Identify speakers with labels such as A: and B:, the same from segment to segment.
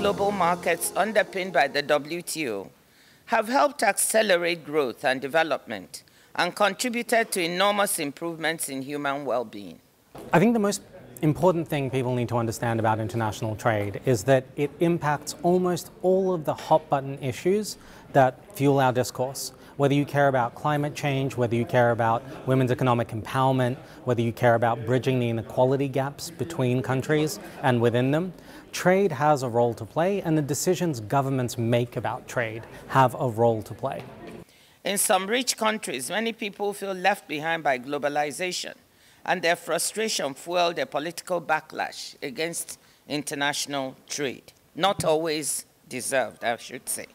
A: global markets underpinned by the WTO have helped accelerate growth and development and contributed to enormous improvements in human well-being.
B: I think the most important thing people need to understand about international trade is that it impacts almost all of the hot-button issues that fuel our discourse. Whether you care about climate change, whether you care about women's economic empowerment, whether you care about bridging the inequality gaps between countries and within them, trade has a role to play, and the decisions governments make about trade have a role to play.
A: In some rich countries, many people feel left behind by globalization, and their frustration fueled a political backlash against international trade. Not always deserved, I should say.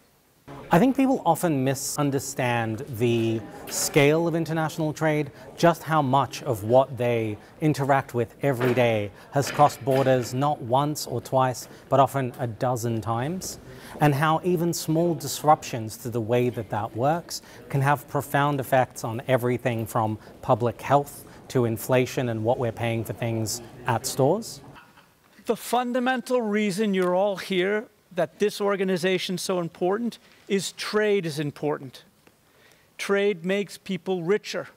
B: I think people often misunderstand the scale of international trade, just how much of what they interact with every day has crossed borders not once or twice, but often a dozen times, and how even small disruptions to the way that that works can have profound effects on everything from public health to inflation and what we're paying for things at stores.
C: The fundamental reason you're all here, that this organization is so important, is trade is important. Trade makes people richer.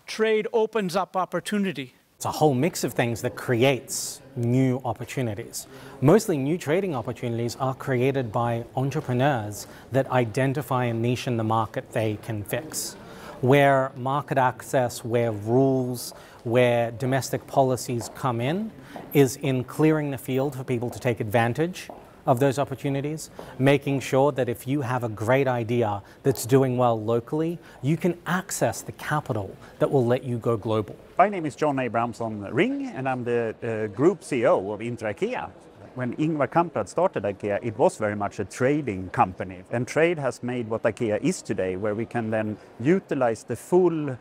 C: Trade opens up opportunity.
B: It's a whole mix of things that creates new opportunities. Mostly new trading opportunities are created by entrepreneurs that identify a niche in the market they can fix. Where market access, where rules, where domestic policies come in, is in clearing the field for people to take advantage of those opportunities, making sure that if you have a great idea that's doing well locally, you can access the capital that will let you go global.
D: My name is John Abramson Ring, and I'm the Group CEO of Inter-IKEA. When Ingvar Kamprad started IKEA, it was very much a trading company. And trade has made what IKEA is today, where we can then utilize the full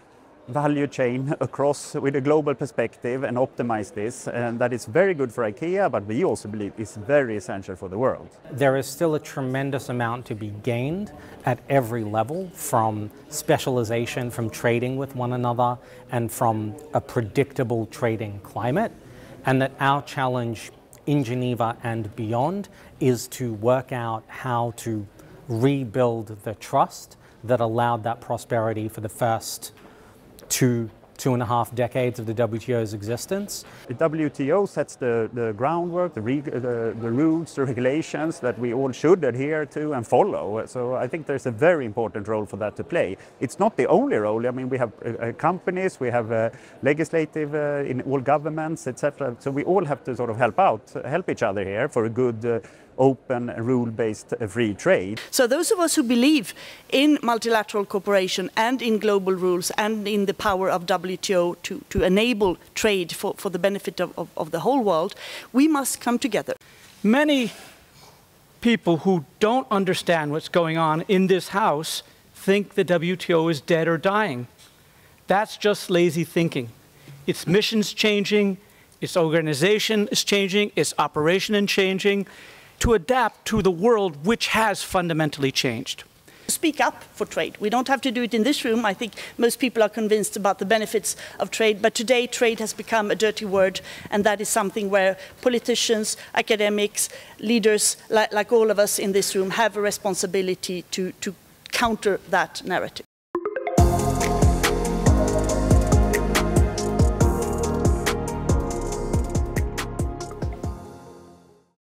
D: value chain across with a global perspective and optimize this. And that is very good for IKEA, but we also believe it's very essential for the world.
B: There is still a tremendous amount to be gained at every level, from specialization, from trading with one another, and from a predictable trading climate. And that our challenge in Geneva and beyond is to work out how to rebuild the trust that allowed that prosperity for the first two and a half decades of the WTO's existence.
D: The WTO sets the groundwork, the rules, the regulations that we all should adhere to and follow. So I think there's a very important role for that to play. It's not the only role. I mean, we have companies, we have legislative in all governments, etc. So we all have to sort of help each other here for a good open, rule-based free trade.
E: So those of us who believe in multilateral cooperation and in global rules and in the power of WTO to enable trade for the benefit of the whole world, we must come together.
C: Many people who don't understand what's going on in this house think the WTO is dead or dying. That's just lazy thinking. Its mission's changing, its organization is changing, its operation is changing, to adapt to the world which has fundamentally changed.
E: Speak up for trade. We don't have to do it in this room. I think most people are convinced about the benefits of trade, but today trade has become a dirty word, and that is something where politicians, academics, leaders like all of us in this room have a responsibility to counter that narrative.